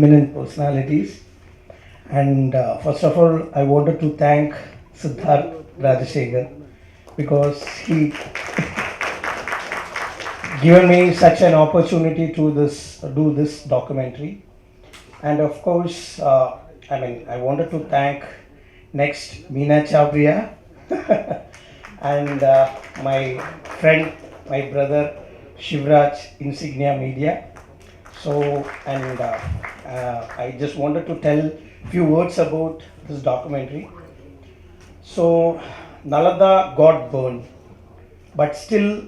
eminent personalities. And first of all, I wanted to thank Siddharth Rajashekhar because he given me such an opportunity to do this documentary. And of course, I wanted to thank next Meena Chabria and my friend, my brother Shivraj Insignia Media. So, and I just wanted to tell few words about this documentary. So, Nalanda got burned, but still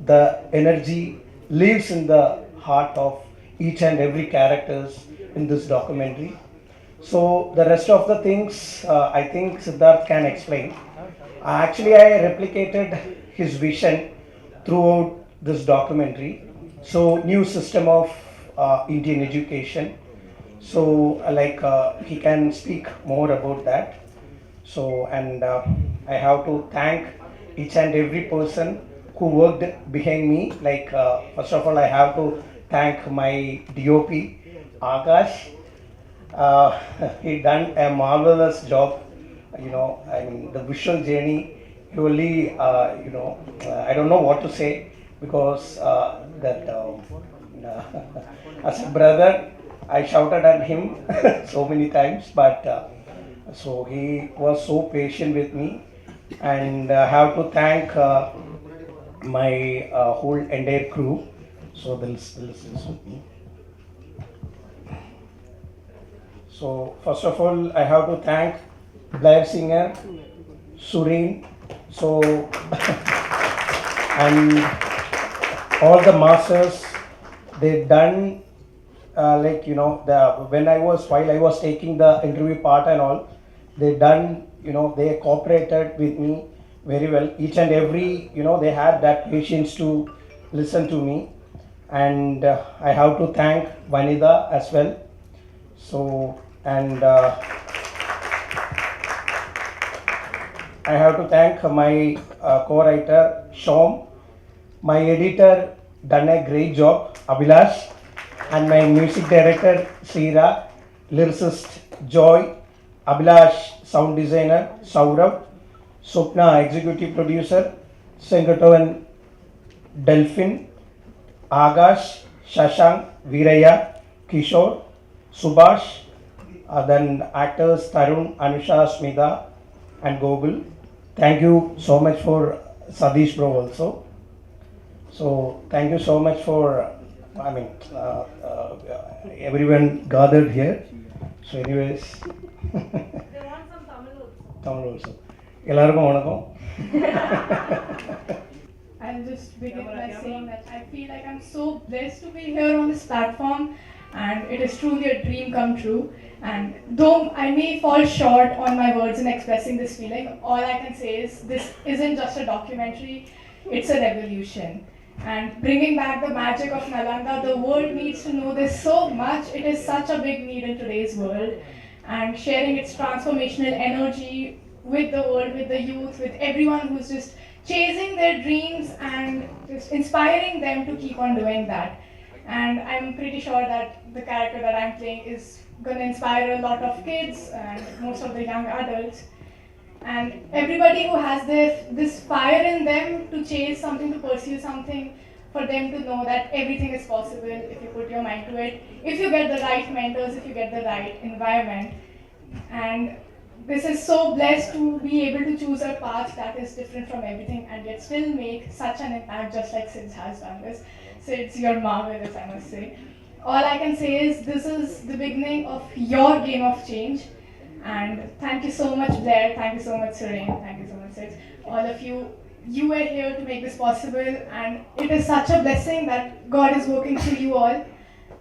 the energy lives in the heart of each and every characters in this documentary. So the rest of the things I think Siddharth can explain. Actually, I replicated his vision throughout this documentary. So new system of Indian education. So he can speak more about that. So and I have to thank each and every person who worked behind me. First of all, I have to thank my DOP, Akash. Uh, he done a marvelous job. The visual journey. He only, I don't know what to say because as a brother, I shouted at him so many times, but so he was so patient with me, and I have to thank my whole entire crew. So they'll listen with me. So first of all, I have to thank Blair singer, Surin, so and all the masters. They done while I was taking the interview part and all, they done they cooperated with me very well. Each and every they had that patience to listen to me, and I have to thank Vanida as well. So and I have to thank my co-writer Shom, my editor done a great job Abhilash, and my music director Sira, lyricist Joy, Abhilash sound designer Saurabh, Swapna executive producer, Senkatovan Delphin, Agash, Shashank, Viraya, Kishore, Subhash, then actors Tarun, Anusha, Smita, and Gogul. Thank you so much for Sadish bro also. So thank you so much for everyone gathered here. So anyways, They want some Tamil also. Tamil also. எல்லாருக்கும் வணக்கம். I'll just begin by saying that I feel like I'm so blessed to be here on this platform, and it is truly a dream come true. And though I may fall short on my words in expressing this feeling, all I can say is this isn't just a documentary, it's a revolution. And bringing back the magic of Nalanda, the world needs to know this so much. It is such a big need in today's world. And sharing its transformational energy with the world, with the youth, with everyone who's just chasing their dreams and just inspiring them to keep on doing that. And I'm pretty sure that the character that I'm playing is going to inspire a lot of kids and most of the young adults. And everybody who has this fire in them to chase something, to pursue something, for them to know that everything is possible if you put your mind to it, if you get the right mentors, if you get the right environment. And this is so blessed to be able to choose a path that is different from everything and yet still make such an impact, just like Sid's has done this. Sid's, you're marvelous, I must say. All I can say is this is the beginning of your game of change. And thank you so much, Blair. Thank you so much, Sidhin. Thank you so much, Sid. All of you, you were here to make this possible, and it is such a blessing that God is working through you all,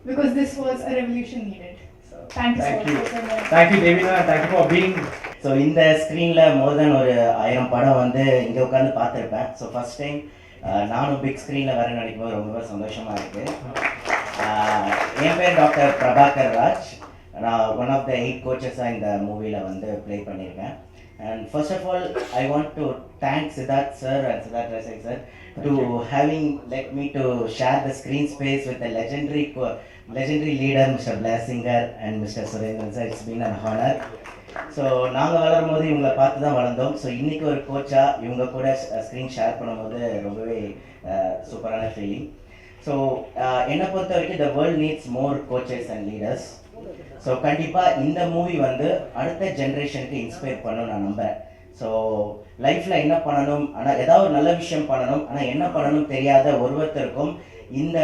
because this was a revolution needed. So thank you so much. Thank you, Devina. Thank you for being. So in the screen more than ஒரு 1000 படம் வந்து இங்க உட்கார்ந்து பார்த்திருப்பேன். So first time நானும் big ஸ்க்ரீனில் வர நடிக்கும்போது ரொம்ப சந்தோஷமாக இருக்குது. என் பேர் டாக்டர் பிரபாகர் ராஜ். நான் ஒன் ஆஃப் த 8 கோச்சஸாக இந்த மூவியில் வந்து ப்ளே பண்ணியிருக்கேன். And first of all, I want to thank Siddharth sir and Siddharth Rasek sir to having let me to share the screen space with the legendary leader Mr. Blair Singer and Mr. Surendran sir. It's been an honor. So நாங்கள் வளரும்போது இவங்களை பார்த்து தான் வளர்ந்தோம். So இன்றைக்கி ஒரு கோச்சாக இவங்க கூட ஸ்க்ரீன் ஷேர் பண்ணும்போது ரொம்பவே சூப்பரான ஃபீலிங். ஸோ என்னை பொறுத்த வரைக்கும் the world needs more coaches and leaders. So கண்டிப்பாக இந்த மூவி வந்து அடுத்த ஜென்ரேஷனுக்கு இன்ஸ்பயர் பண்ணணும்னு நான் நம்புகிறேன். ஸோ லைஃப்பில் என்ன பண்ணணும், ஆனால் ஏதாவது ஒரு நல்ல விஷயம் பண்ணணும், ஆனால் என்ன பண்ணணும் தெரியாத ஒருத்தருக்கும் இந்த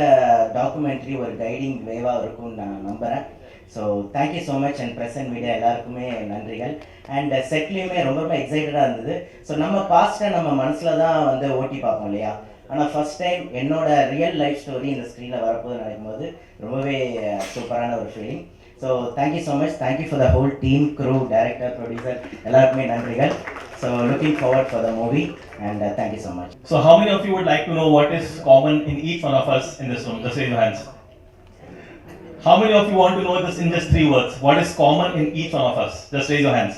டாக்குமெண்ட்ரி ஒரு கைடிங் வேவாக இருக்கும்னு நான் நம்புகிறேன். So thank you so much and present media எல்லாருக்குமே நன்றிகள். அண்ட் செட்லேயுமே ரொம்ப ரொம்ப எக்ஸைட்டடாக இருந்தது. ஸோ நம்ம பாஸ்ட்டை நம்ம மனசில் தான் வந்து ஓட்டி பார்ப்போம் இல்லையா, ஆனால் ஃபஸ்ட் டைம் என்னோட ரியல் லைஃப் ஸ்டோரி இந்த ஸ்க்ரீனில் வரப்போது நினைக்கும்போது ரொம்பவே சூப்பரான ஒரு feeling. So thank you so much, thank you for the whole team, crew, director, producer எல்லாருக்குமே நன்றிகள். So looking forward for the movie and thank you so much. So how many of you would like to know what is common in each one of us in this room? Just raise your hands. How many of you want to know this in just 3 words? What is common in each one of us? Just raise your hands.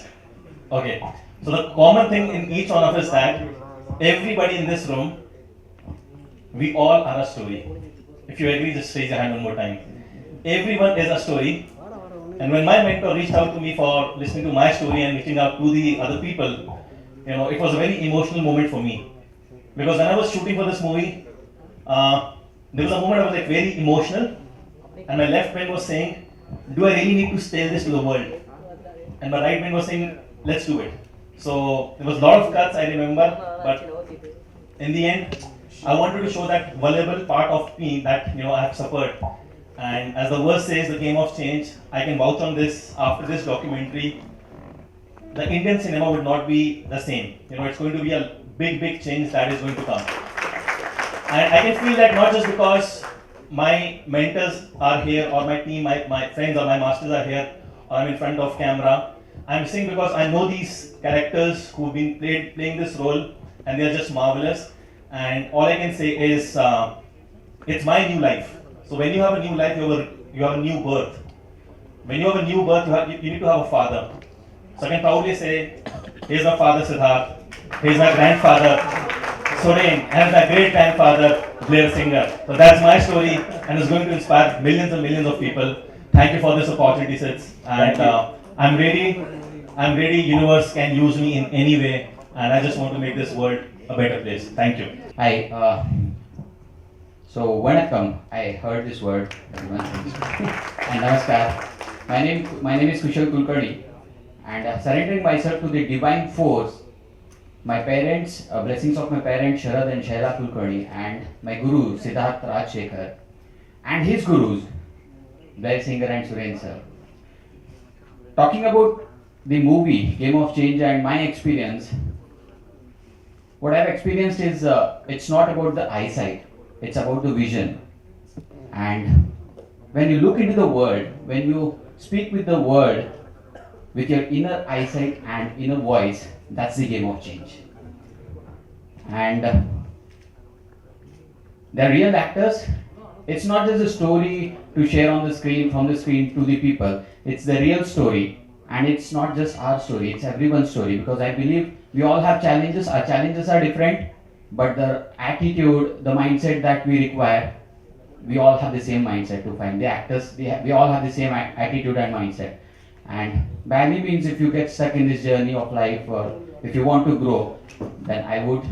Okay. So the common thing in each one of us is that everybody in this room, we all are a story. If you agree, just raise your hand one more time. Everyone is a story. And when my mentor reached out to me for listening to my story and reaching out to the other people, you know, it was a very emotional moment for me. Because when I was shooting for this movie, there was a moment I was like very emotional. And my left brain was saying, do I really need to tell this to the world? And my right brain was saying, let's do it. So there was a lot of cuts, I remember, but in the end, I wanted to show that vulnerable part of me that, you know, I have suffered. And as the verse says, the game of change, I can vouch on this. After this documentary, the Indian cinema would not be the same. You know, it's going to be a big change that is going to come. And I can feel that not just because my mentors are here or my team, my friends or my masters are here or I'm in front of camera. I'm saying because I know these characters who've been playing this role and they're just marvelous. And all I can say is it's my new life. So when you have a new life, you have a new birth. When you have a new birth, you need to have a father. So I can proudly say, here's my father Sidharth, here's my grandfather Sidhin, and my great grandfather Blair Singer. So that's my story and it's going to inspire millions and millions of people. Thank you for this opportunity, Sids. And I'm ready, universe can use me in any way and I just want to make this world a better place. Thank you. Hi, so vanakkam, I heard this word and namaskar. My name is Kushal Kulkarni and surrendering myself to the divine force, my parents, blessings of my parents Sharad and Shaila Kulkarni and my guru Siddharth Rajshekhar and his gurus Blair Singer and Surendran sir. Talking about the movie Game of Change and my experience, what I've experienced is it's not about the eyesight, it's about the vision. And when you look into the world, when you speak with the world with your inner eyesight and inner voice, that's the game of change. And they're real actors. It's not just a story to share on the screen, from the screen to the people. It's the real story. And it's not just our story, it's everyone's story. Because I believe we all have challenges. Our challenges are different, but the attitude, the mindset that we require, we all have the same mindset to find. The actors, we all have the same attitude and mindset. And by any means, if you get stuck in this journey of life or if you want to grow, then I would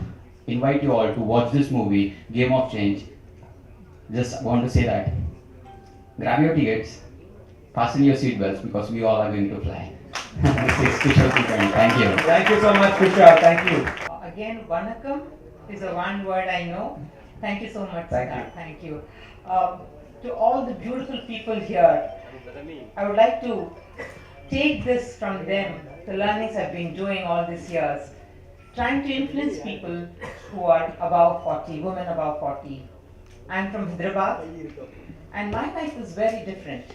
invite you all to watch this movie, Game of Change. Just want to say that. Grab your tickets, fasten your seatbelts because we all are going to fly. This is Kushal Kulkarni. Thank you. Thank you so much, Kushal. Thank you. Again, vanakkam is the one word I know. Thank you so much. Thank you. Thank you. To all the beautiful people here, I would like to take this from them, the learnings I've been doing all these years, trying to influence people who are above 40, women above 40. I'm from Hyderabad and my life was very different.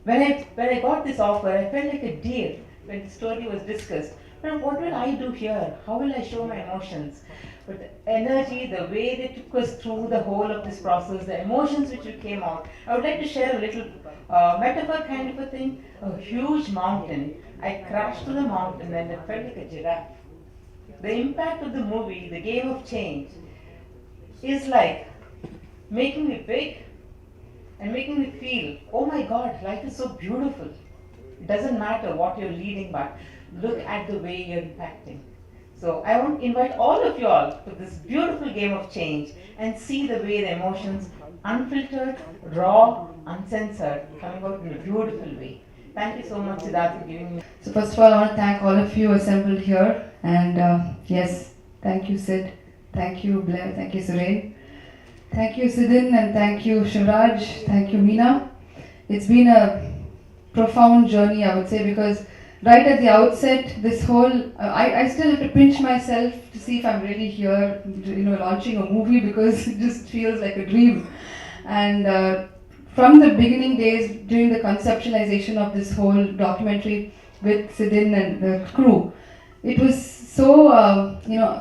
When I got this offer, I felt like a deer when the story was discussed. But what will I do here? How will I show my emotions? but the energy, the way they took us through the whole of this process, the emotions which came out. I would like to share a little metaphor kind of a thing. A huge mountain. I crashed to the mountain and I felt like a giraffe. The impact of the movie, the game of change, is like making me big and making me feel, oh my God, life is so beautiful. It doesn't matter what you're leading, but look at the way you're impacting. So I want to invite all of you all to this beautiful game of change and see the way the emotions, unfiltered, raw, uncensored, coming out in a beautiful way. Thank you so much, Siddharth, for giving me. So first of all, I want to thank all of you assembled here, and yes, thank you Sid, thank you Blair, thank you Sidhin, thank you Sidhin, and thank you Shivraj, thank you Meena. It's been a profound journey, I would say, because right at the outset, this whole, I still have to pinch myself to see if I'm really here, launching a movie, because it just feels like a dream. And from the beginning days, during the conceptualization of this whole documentary with Sidhin and the crew, it was so,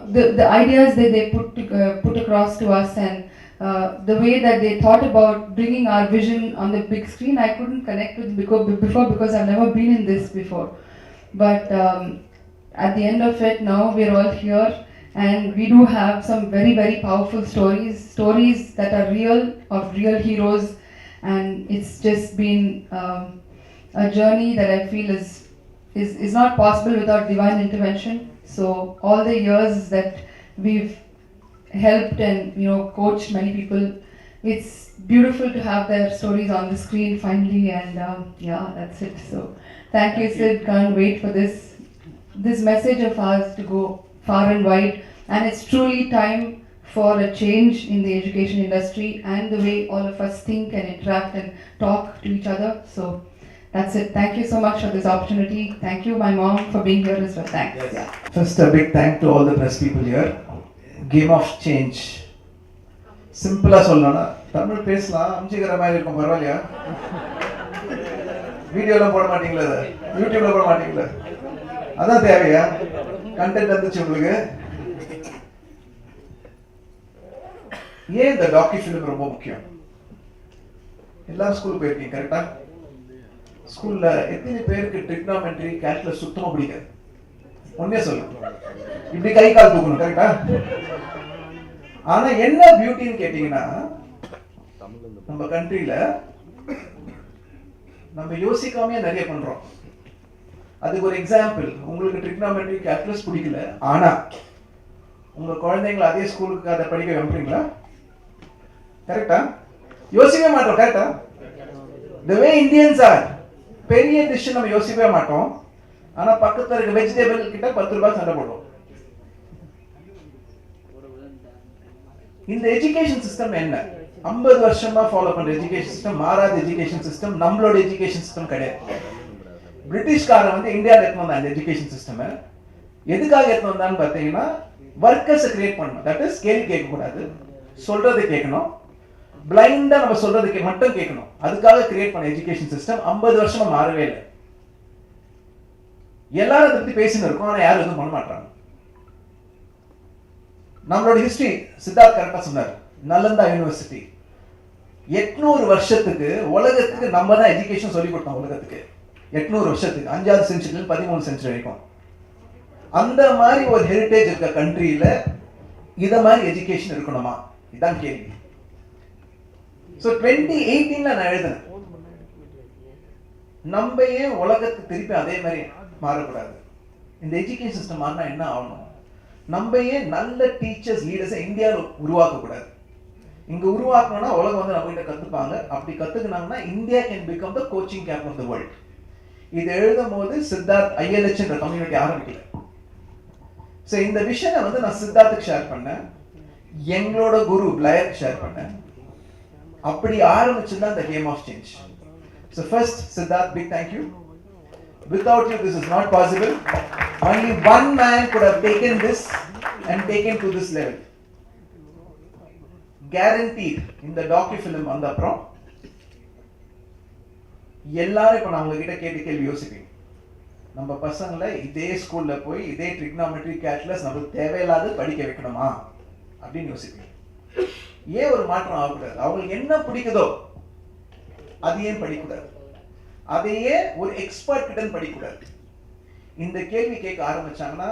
the ideas that they put across to us, and the way that they thought about bringing our vision on the big screen, I couldn't connect with before because I've never been in this before. But at the end of it, now we're all here, and we do have some very, very powerful stories that are real, of real heroes, and it's just been a journey that I feel is not possible without divine intervention. So all the years that we've helped and coached many people, it's beautiful to have their stories on the screen finally, and yeah, that's it. So thank you Sid, can't wait for this message of ours to go far and wide, and it's truly time for a change in the education industry and the way all of us think and interact and talk to each other. So that's it. Thank you so much for this opportunity. Thank you, my mom, for being here as well. Thanks. Yes. Yeah. First, a big thank to all the press people here. Game of change. சிம்பிளாக சொல்லணும்னா தமிழ் பேசலாம், அமிச்சிக்கிற மாதிரி இருக்கும், பரவாயில்லையா? வீடியோலாம் போட மாட்டீங்களா? அதை யூடியூப்ல போட மாட்டீங்களா? அதான் தேவையா? கண்டென்ட் வந்துச்சு உங்களுக்கு. ஏன் இந்த டாக்கி ஃபிலிம் ரொம்ப முக்கியம்? எல்லாரும் ஸ்கூலுக்கு போயிருக்கீங்க, கரெக்டா? ஸ்கூல்ல எத்தனை பேருக்கு ட்ரிக்னாமெட்ரி, கால்குலஸ் சுத்தமா பிடிக்காது? ஒன்னே சொல்லுங்க. இப்படி கை கால் தூக்கணும், கரெக்டா? ஆனா என்ன பியூட்டின்னு கேட்டீங்கன்னா, நம்ம கண்ட்ரியில நம்ம யோசிக்காமயே நிறைய பண்றோம். அதுக்கு ஒரு எக்ஸாம்பிள், உங்களுக்கு ட்ரிக்னாமெட்ரி, கால்குலஸ் பிடிக்கல, ஆனா உங்க குழந்தைங்களை அதே ஸ்கூலுக்கு அதை படிக்க வைப்பீங்களா? கரெக்டா? யோசிக்கவே மாட்டோம், கரெக்டா? The way Indians are, பெரிய டிஷ் நம்ம யோசிக்கவே மாட்டோம், ஆனா பக்கத்துல இருக்க வெஜிடபிள் கிட்ட 10 ரூபாய் சண்டை போடுவோம். இந்த எஜுகேஷன் சிஸ்டம் என்ன? 50 வருஷமா ஃபாலோ பண்ற எஜுகேஷன் சிஸ்டம், மாறாத எஜுகேஷன் சிஸ்டம், நம்மளோட எஜுகேஷன் சிஸ்டம் கிடையாது. பிரிட்டிஷ்காரன் வந்து இந்தியாவில் எடுத்து வந்தான் இந்த எஜுகேஷன் சிஸ்டம். எதுக்காக எடுத்து வந்தான்னு பார்த்தீங்கன்னா, ஒர்க்கர்ஸை கிரியேட் பண்ணணும். தட் இஸ் கேள்வி கேட்கக்கூடாது, சொல்றதை கேட்கணும், பிளைண்டா நம்ம சொல்றதுக்கு மட்டும் கேட்கணும். அதுக்காக கிரியேட் பண்ண எஜுகேஷன் சிஸ்டம் 50 வருஷமா மாறவே இல்லை. எல்லாரும் அதை பத்தி பேசின்னு இருக்கோம், ஆனா யாரும் எதுவும் பண்ண மாட்டாங்க. நம்மளோட ஹிஸ்டரி சித்தார்த் கரெக்டா சொன்னார். நலந்தா யூனிவர்சிட்டி 800 வருஷத்துக்கு உலகத்துக்கு நம்ம தான் எஜுகேஷன் சொல்லி கொடுத்தோம். உலகத்துக்கு 800 வருஷத்துக்கு, 5வது செஞ்சுரி 13வது செஞ்சுரி வரைக்கும். அந்த மாதிரி ஒரு ஹெரிட்டேஜ் இருக்க கண்ட்ரியில இத மாதிரி எஜுகேஷன் இருக்கணுமா? இதான் கேள்வி. ஸோ 2018 நான் எழுதினேன், நம்ம ஏன் உலகத்துக்கு திருப்பி அதே மாதிரி மாறக்கூடாது? இந்த எஜுகேஷன் சிஸ்டம் மாறினா என்ன ஆகணும்? நம்ம ஏன் நல்ல டீச்சர்ஸ், லீடர்ஸை இந்தியாவில் உருவாக்கக்கூடாது? இங்க உருவாக்கணும்னா உலகம் வந்து நம்ம கிட்ட கத்துப்பாங்க. அப்படி கத்துக்கினாங்கன்னா India can become the coaching cap of the world. இது எழுதும் போது சித்தார்த் ILH என்ற கம்யூனிட்டி ஆரம்பிக்கல. ஸோ இந்த விஷயம் வந்து நான் சித்தார்த்துக்கு ஷேர் பண்ணேன், எங்களோட குரு பிளேயருக்கு ஷேர் பண்ணேன். அப்படி ஆரம்பிச்சுதான் the game of change. So first, Siddharth, big thank you. Without you, this is not possible. Only one man could have taken this and taken to this level. Guaranteed. இந்த docu-film வந்த அப்புறம் எல்லாரும் இப்போ நான் உங்ககிட்ட கேட்டு கேள்வி யோசிப்பீங்க. நம்ம பசங்களை இதே ஸ்கூல்ல போய் இதே ட்ரிக்னாமெட்ரி, கால்குலஸ் நமக்கு தேவையில்லாத படிக்க வைக்கணுமா? அப்படின்னு யோசிப்பீங்க. ஏன் ஒரு மாற்றம் ஆகக்கூடாது? அவங்களுக்கு என்ன பிடிக்குதோ அது ஏன் படிக்கக்கூடாது? அதையே ஒரு எக்ஸ்பர்ட் கிட்ட படிக்கக்கூடாது? இந்த கேள்வி கேட்க ஆரம்பிச்சாங்கன்னா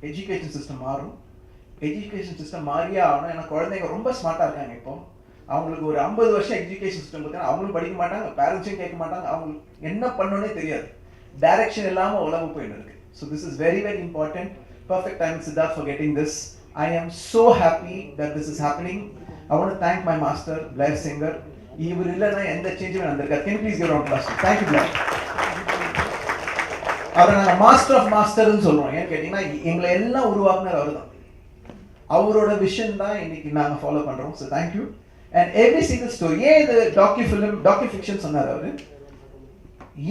எஜுகேஷன் சிஸ்டம் மாறும். எஜுகேஷன் சிஸ்டம் மாறியே ஆகணும். ஏன்னா குழந்தைங்க ரொம்ப ஸ்மார்ட்டாக இருக்காங்க. இப்போ அவங்களுக்கு ஒரு 50 வருஷம் எஜுகேஷன் சிஸ்டம் பார்த்தீங்கன்னா அவங்களும் படிக்க மாட்டாங்க, பேரண்ட்ஸையும் கேட்க மாட்டாங்க, அவங்களுக்கு என்ன பண்ணணும்னே தெரியாது. டைரக்ஷன் இல்லாமல் உலகம் போயிட்டு இருக்கு. So this is very very important. Perfect time, Siddharth, for getting this. I am so happy that this is happening. I want to thank my master, Blair Singer. இவர் இல்லைன்னா எந்த சேஞ்சுமே வந்திருக்காது. Can you please give a round of applause? Thank you, Blair. அவரை நாங்கள் master of மாஸ்டர்னு சொல்லுவோம். ஏன்னு கேட்டிங்கன்னா எங்களை எல்லாம் உருவாக்குனர் அவர் தான். அவரோட விஷன் தான் இன்னைக்கு நாங்கள் ஃபாலோ பண்ணுறோம். So thank you. And every single story. ஏன் இது டாக்யூ ஃபிக்ஷன் சொன்னார் அவர்?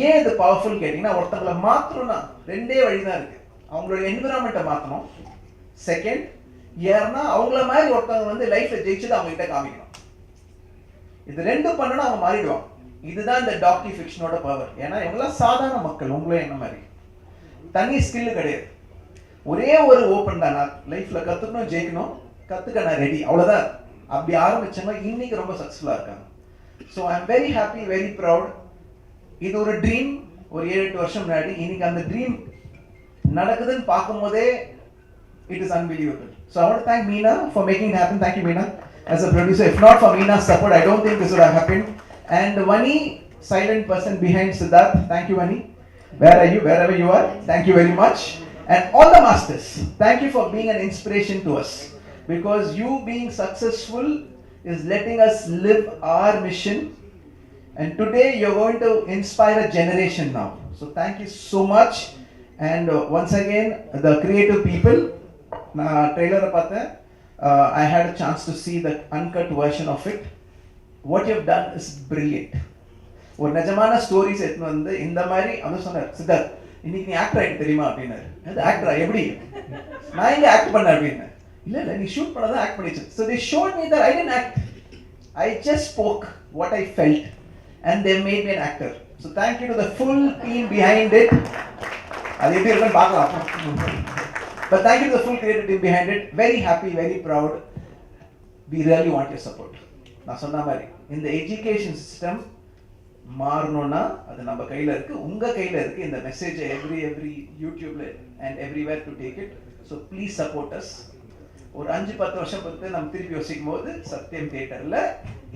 ஏன் இது பவர்ஃபுல் கேட்டிங்கன்னா ஒருத்தங்களை மாற்றணும்னா 2 வழி தான் இருக்குது. அவங்களோட என்விரான்மெண்ட்டை மாற்றணும். செகண்ட், யாருன்னா அவங்கள மாதிரி ஒருத்தவங்க வந்து லைஃப்ல ஜெயிச்சது அவங்க கிட்ட காமிக்கணும். இது 2 பண்ணணும், அவங்க மாறிடுவாங்க. இதுதான் இந்த டாக்யூ ஃபிக்ஷனோட பவர். ஏன்னா இவங்களாம் சாதாரண மக்கள், உங்களே என்ன மாதிரி. தனி ஸ்கில்லு கிடையாது. ஒரே ஒரு ஓப்பன் தான், நான் லைஃப்ல கற்றுக்கணும், ஜெயிக்கணும், கற்றுக்க நான் ரெடி, அவ்வளோதான். அப்படி ஆரம்பிச்சவங்க இன்னைக்கு ரொம்ப சக்ஸஸ்ஃபுல்லாக இருக்காங்க. So I am very happy, very proud. இது ஒரு ட்ரீம், ஒரு 7-8 வருஷம் முன்னாடி. இன்னைக்கு அந்த ட்ரீம் நடக்குதுன்னு பார்க்கும்போதே it is unbelievable. So I want to thank Meena for making it happen. Thank you, Meena, as a producer. If not for Meena's support, I don't think this would have happened. And Vani, silent person behind Siddharth. Thank you, Vani. Where are you? Wherever you are. Thank you very much. And all the masters, thank you for being an inspiration to us. Because you being successful is letting us live our mission. And today you're going to inspire a generation now. So thank you so much. And once again, the creative people, trailer I had a chance to see the uncut version of it. What you've done is brilliant. ஒரு நிஜமான stories எடுத்துன்னு வந்து இந்த மாதிரி அவன் சொன்னார், சித்தார்த் இன்னைக்கு நீ ஆக்டர் ஆகிட்டு தெரியுமா அப்படின்னாரு. அது ஆக்டரா எப்படி? நான் எங்கே ஆக்ட் பண்ண அப்படின்னு. இல்லை நீ ஷூட் பண்ணதான் ஆக்ட் பண்ணிச்சு. So they ஷோட் me that I didn't act. I just spoke what I felt and they made me an actor. So thank you to the full team behind it. அது எப்படி இருக்குன்னு பார்க்கலாம். But thank you to the full creative team behind it. Very happy, very proud. We really want your support. நான் சொன்ன மாதிரி இந்த education system மாறணும்னா அது நம்ம கையில் இருக்குது, உங்கள் கையில் இருக்குது. இந்த மெசேஜை எவ்ரி யூடியூப்ல and everywhere to take it. So please support us. ஒரு 5-10 வருஷம் பொறுத்து நம்ம திருப்பி யோசிக்கும் போது சத்யம் தியேட்டரில்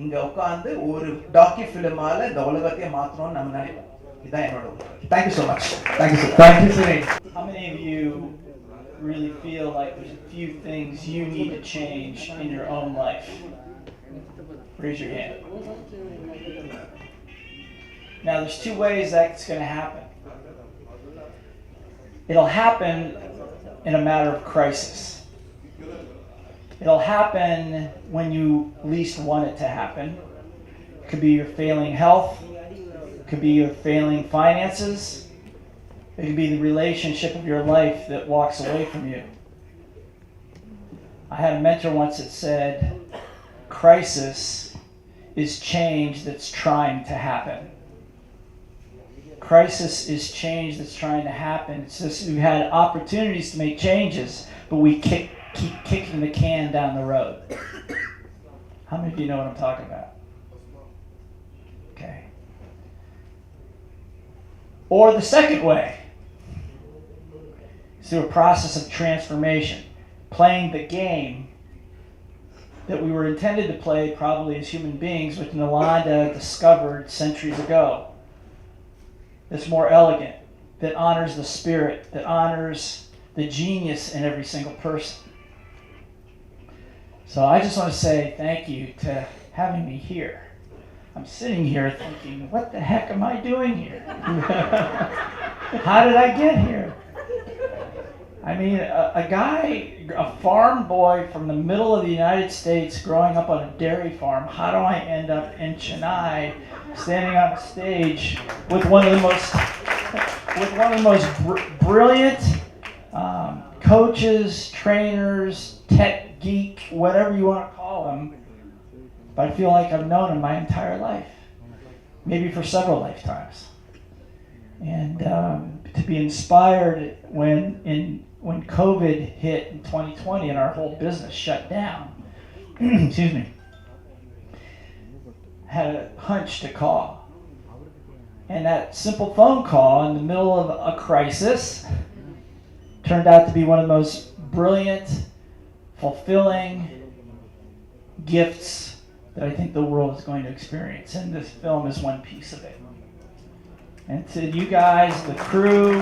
இங்கே உட்காந்து ஒரு டாக்யூ ஃபிலிமால் இந்த உலகத்தையே மாற்றணும்னு நம்ம நினைப்போம். இதுதான் என்னோட உணர்வு. Thank you so much. Thank you sir. Thank you, Sidhin. How many of you really feel like there's a few things you need to change in your own life? Raise your hand. Now, there's 2 ways that's going to happen. It'll happen in a matter of crisis. It'll happen when you least want it to happen. It could be your failing health. It could be your failing finances. It could be the relationship of your life that walks away from you. I had a mentor once that said, crisis is change that's trying to happen. Crisis is change that's trying to happen. It's just we've had opportunities to make changes, but we keep kicking the can down the road. How many of you know what I'm talking about? Okay. Or the second way, through a process of transformation, playing the game that we were intended to play probably as human beings, which Nalanda discovered centuries ago. That's more elegant, that honors the spirit, that honors the genius in every single person. So I just want to say thank you to having me here. I'm sitting here thinking, what the heck am I doing here? How did I get here? I mean, a guy, a farm boy from the middle of the United States growing up on a dairy farm, how do I end up in Chennai standing on a stage with one of the most brilliant coaches, trainers, tech geek, whatever you want to call them, but I feel like I've known him my entire life, maybe for several lifetimes. And to be inspired when COVID hit in 2020 and our whole business shut down, excuse me, had a hunch to call. And that simple phone call in the middle of a crisis turned out to be one of the most brilliant, fulfilling gifts that I think the world is going to experience. And this film is one piece of it. And to you guys, the crew,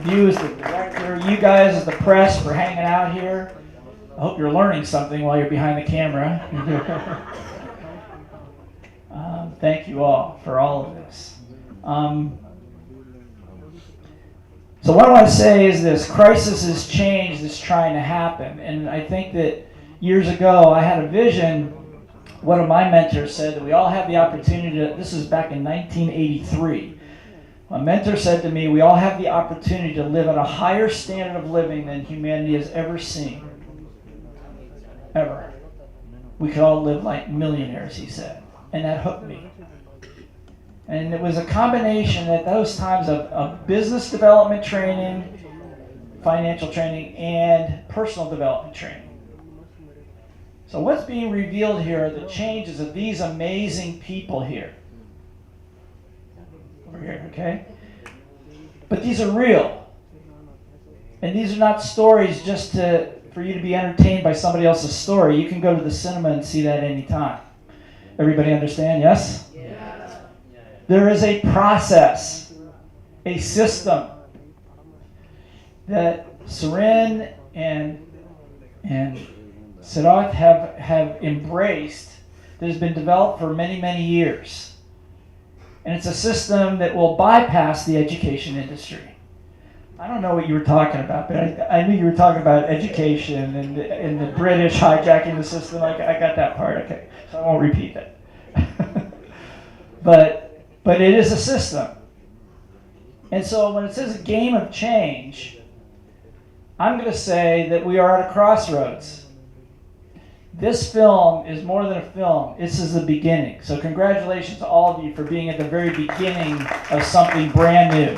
you as the director, you guys as the press for hanging out here, I hope you're learning something while you're behind the camera. Thank you all for all of this. So what I want to say is this: crisis is change that's trying to happen. And I think that years ago I had a vision. One of my mentors said that we all have the opportunity to, this was back in 1983. My mentor said to me, we all have the opportunity to live at a higher standard of living than humanity has ever seen. Ever. We could all live like millionaires, he said. And that hooked me. And it was a combination at those times of business development training, financial training, and personal development training. So what's being revealed here are the changes of these amazing people here. Over here, okay? But these are real. And these are not stories just for you to be entertained by somebody else's story. You can go to the cinema and see that anytime. Everybody understand, yes? Yeah. There is a process, a system that Sidhin and Sidharth have embraced that has been developed for many, many years. And it's a system that will bypass the education industry. I don't know what you were talking about, but I knew you were talking about education and the British hijacking the system. I got that part, okay. So I won't repeat that. But it is a system. And so when it says a game of change, I'm going to say that we are at a crossroads. This film is more than a film. This is the beginning. So congratulations to all of you for being at the very beginning of something brand new.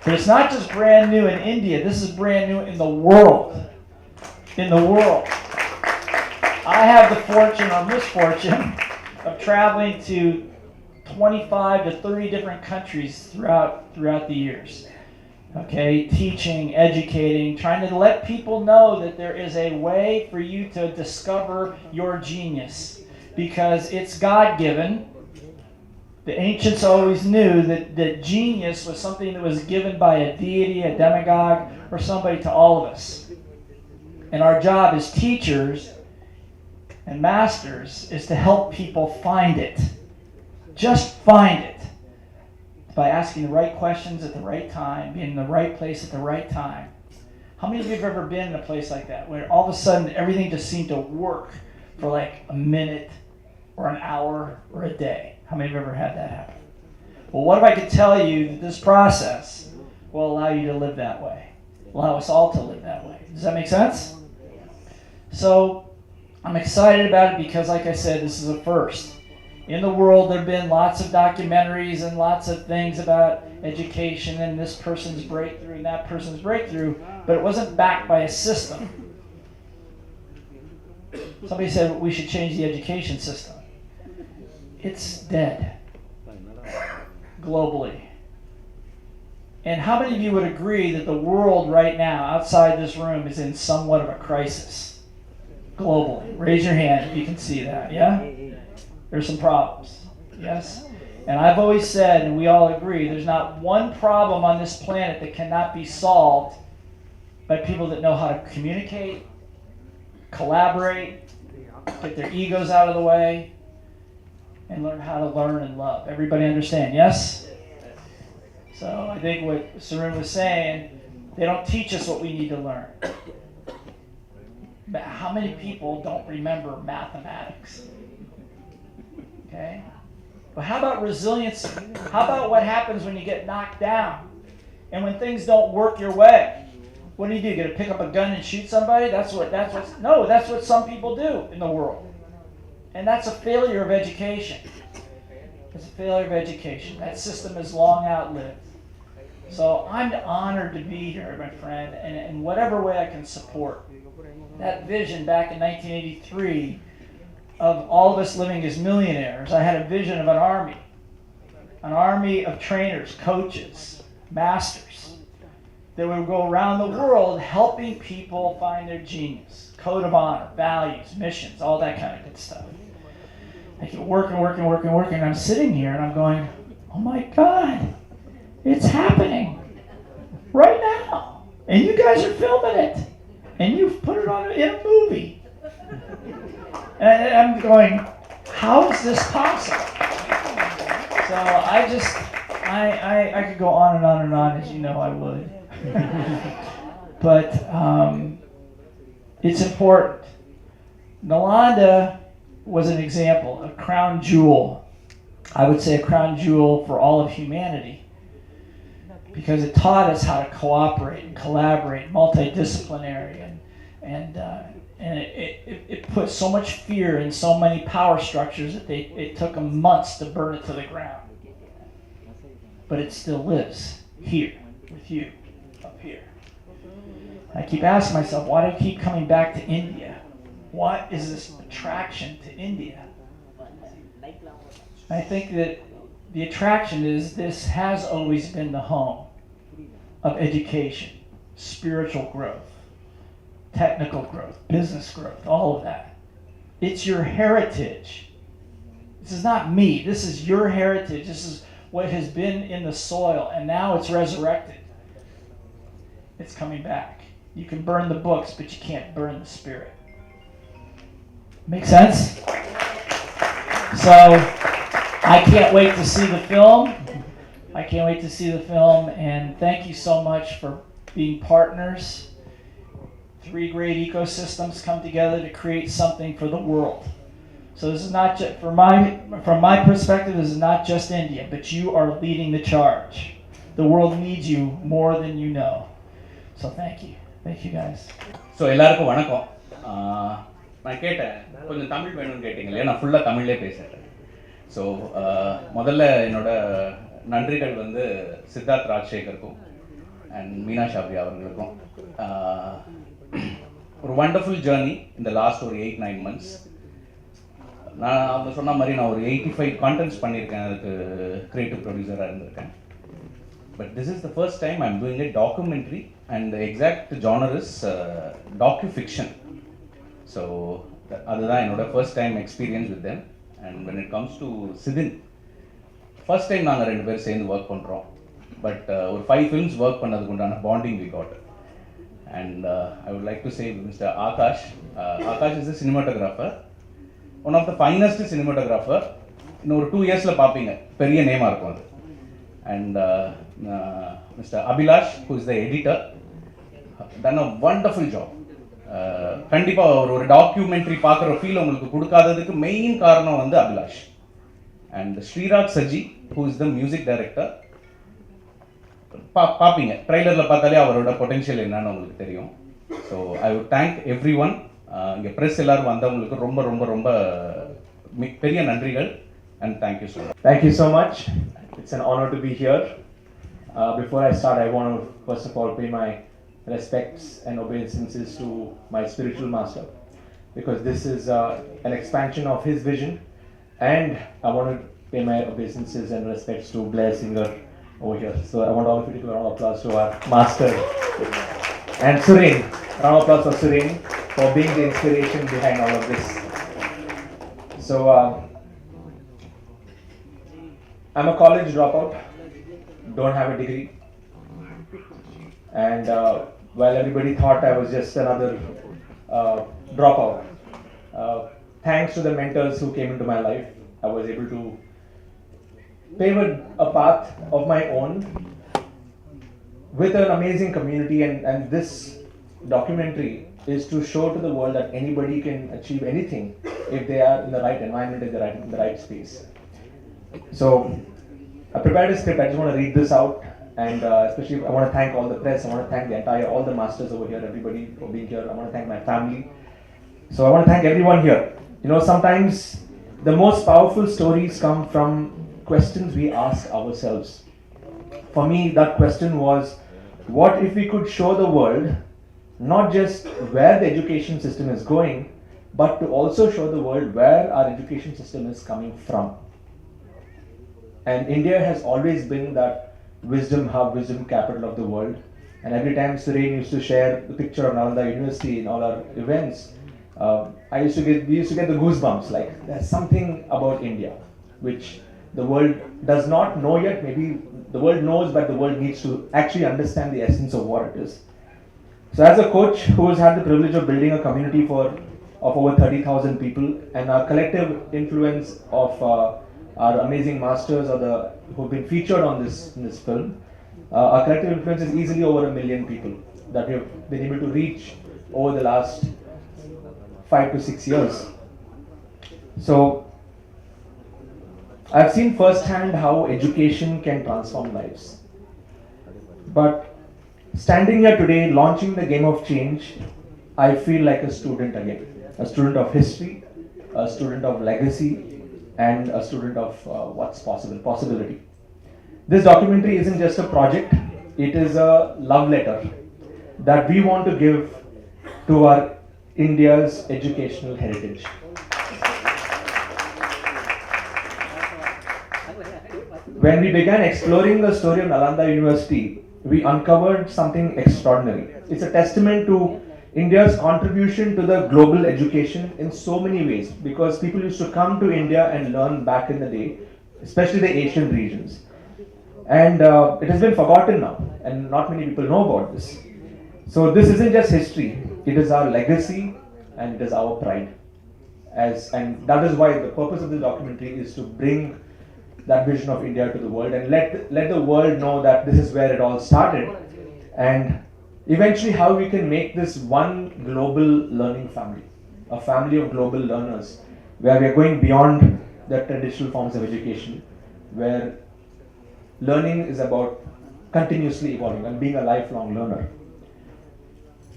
But it's not just brand new in India. This is brand new in the world. In the world. I have the fortune or misfortune of traveling to 25 to 30 different countries throughout the years. Okay, teaching, educating, trying to let people know that there is a way for you to discover your genius, because it's God-given. The ancients always knew that genius was something that was given by a deity, a demagogue, or somebody to all of us. And our job as teachers and masters is to help people find it. Just find it. By asking the right questions at the right time, being in the right place at the right time. How many of you have ever been in a place like that, where all of a sudden everything just seemed to work for like a minute or an hour or a day? How many have ever had that happen? Well, what if I could tell you that this process will allow you to live that way? Allow us all to live that way. Does that make sense? So I'm excited about it because, like I said, this is a first. In the world, there have been lots of documentaries and lots of things about education and this person's breakthrough and that person's breakthrough, but it wasn't backed by a system. Somebody said we should change the education system. It's dead globally. And how many of you would agree that the world right now, outside this room, is in somewhat of a crisis globally? Raise your hand if you can see that, yeah? There's some problems, yes? And I've always said, and we all agree, there's not one problem on this planet that cannot be solved by people that know how to communicate, collaborate, get their egos out of the way, and learn how to learn and love. Everybody understand, yes? So I think what Sidhin was saying, they don't teach us what we need to learn. But how many people don't remember mathematics? Okay? But how about resilience? How about what happens when you get knocked down? And when things don't work your way? What do? You gotta pick up a gun and shoot somebody? That's what some people do in the world. And that's a failure of education. It's a failure of education. That system is long outlived. So I'm honored to be here, my friend, and in whatever way I can support. That vision back in 1983 of all of us living as millionaires, I had a vision of an army of trainers, coaches, masters that would go around the world helping people find their genius, code of honor, values, missions, all that kind of good stuff. I keep working. And I'm sitting here and I'm going, oh my God, it's happening right now. And you guys are filming it. And you've put it on in a movie. And I'm going, how is this possible? So I could go on and on, as you know I would. But it's important. Nalanda was an example, a crown jewel. I would say a crown jewel for all of humanity, because it taught us how to cooperate and collaborate, multidisciplinary, and it put so much fear in so many power structures that it took them months to burn it to the ground. But it still lives here with you up here. I keep asking myself, why do I keep coming back to India? What is this attraction to India? I think that the attraction is this has always been the home of education, spiritual growth, technical growth, business growth, all of that. It's your heritage. This is not me. This is your heritage. This is what has been in the soil, and now it's resurrected. It's coming back. You can burn the books, but you can't burn the spirit. Make sense? So, I can't wait to see the film. And thank you so much for being partners. 3 great ecosystems come together to create something for the world. So this is not just, from my perspective, this is not just India, but you are leading the charge. The world needs you more than you know. So thank you. Thank you guys. So எல்லாருக்கும் வணக்கம். நான் கேட்டேன், கொஞ்சம் தமிழ் வேணும்னு கேட்டிங்க இல்லையா? நான் ஃபுல்லாக தமிழ்லே பேசுகிறேன். ஸோ முதல்ல என்னோட நன்றிகள் வந்து சித்தார்த் ராஜசேகருக்கும் அண்ட் மீனா ஷாப்ரி அவர்களுக்கும். ஒரு வண்டர்ஃபுல் ஜேர்னி இந்த லாஸ்ட் ஒரு 8-9 months. நான் அவங்க சொன்ன மாதிரி நான் ஒரு 85 contents பண்ணியிருக்கேன், அதுக்கு க்ரியேட்டிவ் ப்ரொடியூசராக இருந்திருக்கேன். But this is the first time I am doing a documentary and exact genre is docufiction. So அதுதான் என்னோட first time experience with them. And when it comes to Sithin, first time நாங்கள் 2 பேர் சேர்ந்து work பண்ணுறோம். But ஒரு 5 films work பண்ணதுக்கு உண்டான bonding we got. And I would like to say Mr. Akash. Akash is a cinematographer, one of the finest cinematographer. In over 2 years la paapinga periya name a irukum. And Mr. Abhilash, who is the editor, done a wonderful job. கண்டிப்பா ஒரு documentary பார்க்குற feel உங்களுக்கு கொடுக்காததுக்கு main காரணம் வந்து Abhilash. And Sreeraj Saji, who is the music director. பார்ப்பீங்க ட்ரைலரில் பார்த்தாலே அவரோட potential என்னன்னு உங்களுக்கு தெரியும். So I would thank every one. இங்கே ப்ரெஸ் எல்லோரும் வந்தவங்களுக்கு ரொம்ப ரொம்ப ரொம்ப பெரிய நன்றிகள். And thank you so much. Thank you so much. It's an honor to be here. Before I start, I want to first of all pay my respects and obeisances to my spiritual master, because this is an expansion of his vision. And I want to pay my obeisances and respects to Blair Singer over here. So I want all of you to give a round of applause to our master. And Sidhin, round of applause for Sidhin for being the inspiration behind all of this. So I'm a college dropout, don't have a degree, and while everybody thought I was just another dropout, thanks to the mentors who came into my life, I was able to pave a path of my own with an amazing community, and this documentary is to show to the world that anybody can achieve anything if they are in the right environment, in the right space. So I prepared a script. I just want to read this out, and especially I want to thank all the press. I want to thank all the masters over here, everybody for being here. I want to thank my family. So I want to thank everyone here. You know, sometimes the most powerful stories come from questions we ask ourselves. For me, that question was, what if we could show the world not just where the education system is going, but to also show the world where our education system is coming from. And India has always been that wisdom hub, wisdom capital of the world. And every time Sidhin used to share the picture of Nalanda University in all our events, we used to get the goosebumps. Like, there's something about India which the world does not know yet. Maybe the world knows, but the world needs to actually understand the essence of what it is. So, as a coach who has had the privilege of building a community of over 30,000 people, and our collective influence of our amazing masters who've been featured on in this film, our collective influence is easily over 1 million people that we have been able to reach over the last 5 to 6 years. So, I've seen firsthand how education can transform lives. But standing here today, launching the game of change, I feel like a student again. A student of history, a student of legacy, and a student of what's possible, possibility. This documentary isn't just a project, it is a love letter that we want to give to our India's educational heritage. When we began exploring the story of Nalanda University, we uncovered something extraordinary. It's a testament to India's contribution to the global education in so many ways, because people used to come to India and learn back in the day, especially the Asian regions. And it has been forgotten now, and not many people know about this. So this isn't just history, it is our legacy and it is our pride. And that is why the purpose of the documentary is to bring that vision of India to the world and let the world know that this is where it all started, and eventually how we can make this one global learning family, a family of global learners, where we are going beyond the traditional forms of education, where learning is about continuously evolving and being a lifelong learner.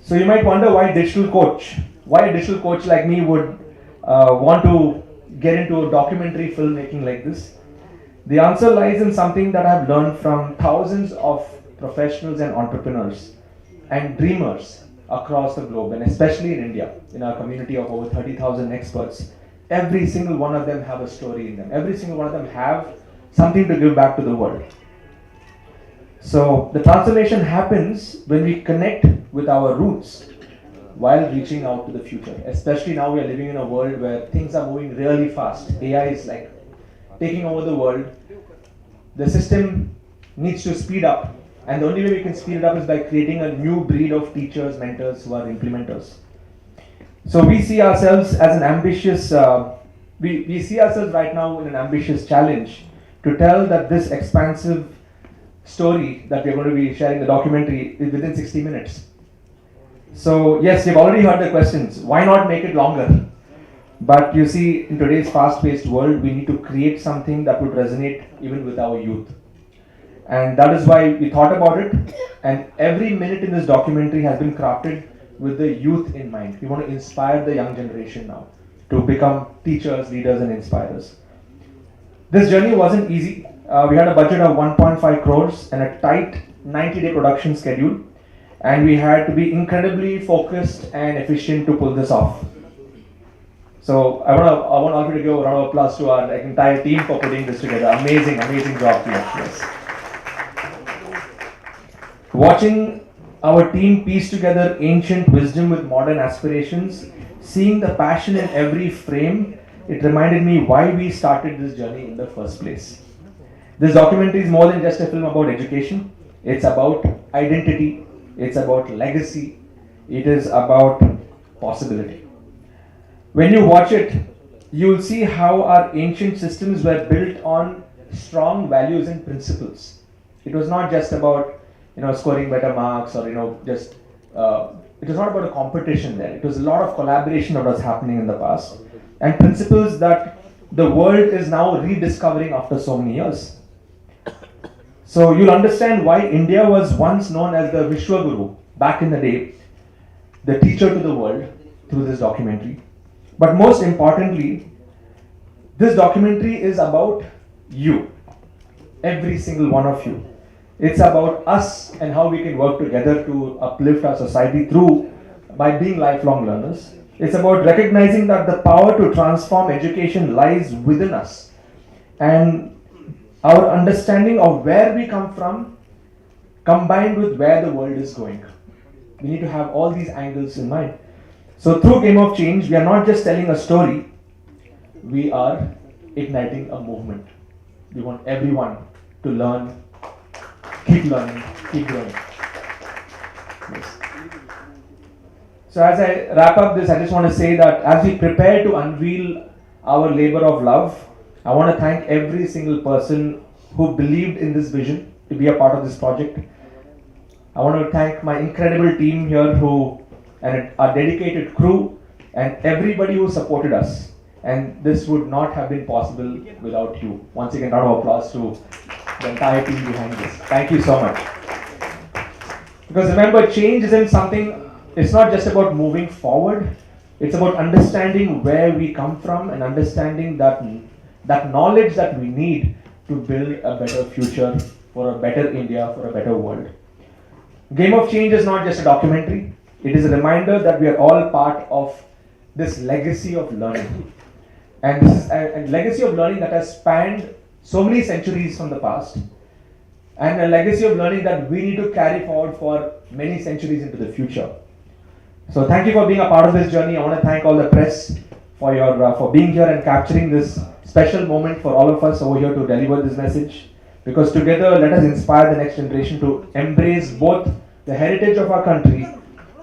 So you might wonder why a digital coach like me would want to get into a documentary filmmaking like this. The answer lies in something that I've learned from thousands of professionals and entrepreneurs and dreamers across the globe, and especially in India, in our community of over 30,000 experts. Every single one of them have a story in them. Every single one of them have something to give back to the world. So the transformation happens when we connect with our roots while reaching out to the future. Especially now we are living in a world where things are moving really fast. AI is like taking over the world. The system needs to speed up, and the only way we can speed it up is by creating a new breed of teachers, mentors who are implementers. So we see ourselves as an ambitious, we see ourselves right now in an ambitious challenge to tell that this expansive story that we're going to be sharing the documentary is within 60 minutes. So yes, you've already heard the questions. Why not make it longer? But you see, in today's fast-paced world, we need to create something that would resonate even with our youth. And that is why we thought about it. And every minute in this documentary has been crafted with the youth in mind. We want to inspire the young generation now to become teachers, leaders, and inspirers. This journey wasn't easy. We had a budget of 1.5 crores and a tight 90-day production schedule. And we had to be incredibly focused and efficient to pull this off. So I want all of you to give a round of applause to our entire team for putting this together. Amazing job here. Yes. Watching our team piece together ancient wisdom with modern aspirations, seeing the passion in every frame, it reminded me why we started this journey in the first place. This documentary is more than just a film about education. It's about identity. It's about legacy. It is about possibility. When you watch it, you'll see how our ancient systems were built on strong values and principles. It was not just about scoring better marks or just it was not about a competition there. It was a lot of collaboration that was happening in the past, and principles that the world is now rediscovering after so many years. So you'll understand why India was once known as the Vishwaguru back in the day, the teacher to the world, through this documentary. But most importantly, this documentary is about you, every single one of you. It's about us and how we can work together to uplift our society by being lifelong learners. It's about recognizing that the power to transform education lies within us. And our understanding of where we come from combined with where the world is going. We need to have all these angles in mind. So through Game of Change, we are not just telling a story, we are igniting a movement. We want everyone to learn, keep learning, keep growing. Yes. So as I wrap up this, I just want to say that as we prepare to unveil our labor of love, I want to thank every single person who believed in this vision to be a part of this project. I want to thank my incredible team here and our dedicated crew and everybody who supported us. And this would not have been possible without you. Once again, round of applause to the entire team behind this. Thank you so much. Because remember, change isn't something, it's not just about moving forward. It's about understanding where we come from and understanding that knowledge that we need to build a better future for a better India, for a better world. Game of Change is not just a documentary. It is a reminder that we are all part of this legacy of learning. And this is a legacy of learning that has spanned so many centuries from the past. And a legacy of learning that we need to carry forward for many centuries into the future. So thank you for being a part of this journey. I want to thank all the press for being here and capturing this special moment for all of us over here to deliver this message. Because together, let us inspire the next generation to embrace both the heritage of our country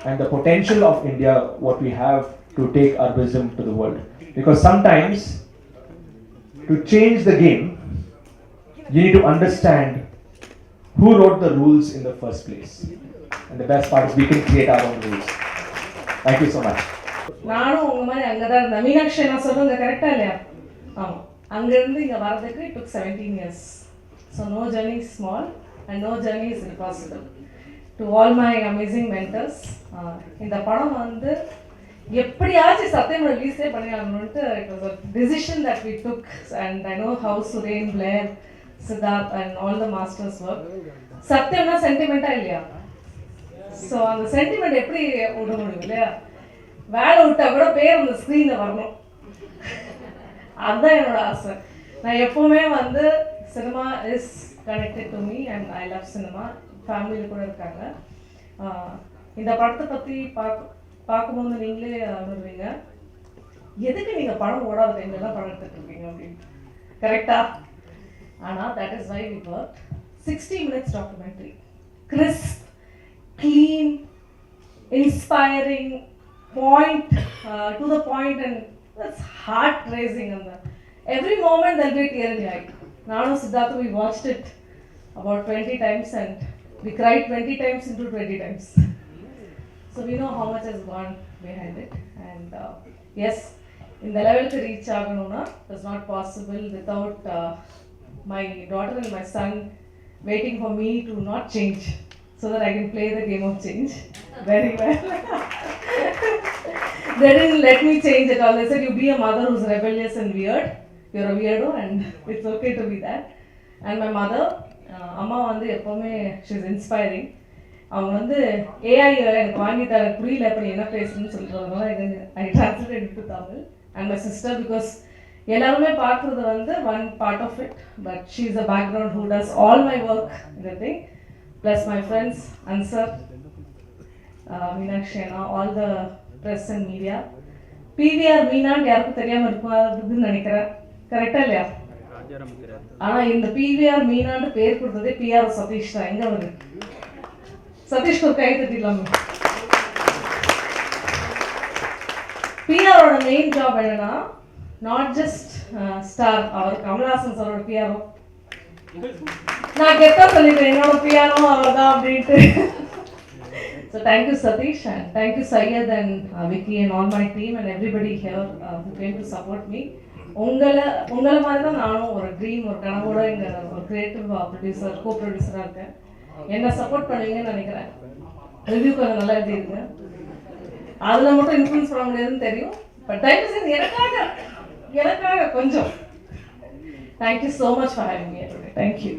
and the potential of India, what we have to take our wisdom to the world. Because sometimes, to change the game, you need to understand who wrote the rules in the first place. And the best part is we can create our own rules. Thank you so much. நானும் உங்க மாதிரி அங்கே தான் இருந்தேன். மீனாட்சி நான் சொல்லுங்க கரெக்டாக இல்லையா? ஆமாம், அங்கேருந்து இங்கே வரதுக்கு it took 17 years. So no journey is small and no journey is impossible. To all my amazing mentors, இந்த படம் வந்து எப்படியாச்சும் சத்தியம் ரிலீஸே பண்ணிடணும்ட்டு it was a decision that we took, and I know how Sidhin, Blair, Siddharth and all the masters work. சத்தியம்னா சென்டிமெண்டா இல்லையா? So அந்த sentiment எப்படி விட முடியும் இல்லையா? வேலை விட்டா கூட பேர் அந்த ஸ்க்ரீனில் வரணும். அதுதான் என்னோட ஆசை. நான் எப்போவுமே வந்து cinema is connected to me and I love cinema. ஃபேமிலியில் கூட இருக்காங்க. இந்த படத்தை பற்றி பார்க்கும்போது நீங்களே வருவீங்க, எதுக்கு நீங்கள் படம் ஓடாத டைம்லாம் படம் எடுத்துகிட்டு இருக்கீங்க அப்படின்னு. கரெக்டாக? ஆனால் that is why we work. 60 minutes documentary. Crisp, clean, inspiring, to the point, and that's heart raising. Every moment there'll be a tear in your eye. Nanu Siddharth, we watched it about 20 times and we cried 20 times into 20 times. So we know how much has gone behind it. And yes, in the level to reach Aganuna was not possible without my daughter and my son waiting for me to not change, so that I can play the game of change very well. They didn't let me change at all. They said, you be a mother who's rebellious and weird. You're a weirdo and it's okay to be that. And my mother, Amma வந்து எப்போவுமே she's inspiring. அவங்க வந்து AI எனக்கு வாங்கி தர புரியல, அப்படி என்ன பேசுன்னு சொல்கிறதுனால I translated it to Tamil. And my sister, because எல்லாருமே பார்க்குறது வந்து one part of it, but she's a background who does all my work, everything. Plus my friends, Ansar, Meenakshi, all the press and media. PVR மீனான்னு யாருக்கும் தெரியாமல் இருக்குதுன்னு நினைக்கிறேன். கரெக்டாக இல்லையா? ஆனால் இந்த PVR மீனான்னு பேர் கொடுத்ததே PR சதீஷ் தான். எங்கே வருது? சதீஷ்க்கு ஒரு கை தட்டிடலாமே. PRோட மெயின் ஜாப் என்னன்னா, நாட் ஜஸ்ட் ஸ்டார், அவர் கமல்ஹாசன் சாரோட PRO. நான் கெத்தா சொல்லிட்டேன், என்னோட PRO அவர் தான் அப்படின்ட்டு. So thank you Satish, and thank you Syed and Vicky and all my team and everybody here who came to support me. உங்களை மாதிரி தான் நானும் ஒரு ட்ரீம், ஒரு கனவோட இங்கே ஒரு கிரியேட்டிவ் ப்ரொடியூசர், கோ ப்ரொடியூசராக இருக்கேன். என்ன சப்போர்ட் பண்ணுவீங்கன்னு நினைக்கிறேன். ரிவ்யூ கொஞ்சம் நல்லா எழுதிருங்க. அதில் மட்டும் இன்ஃப்ளூன்ஸ் பண்ண முடியாதுன்னு தெரியும், பட் தயவு செய்து எனக்காக கொஞ்சம். Thank you so much for having me today. Thank you.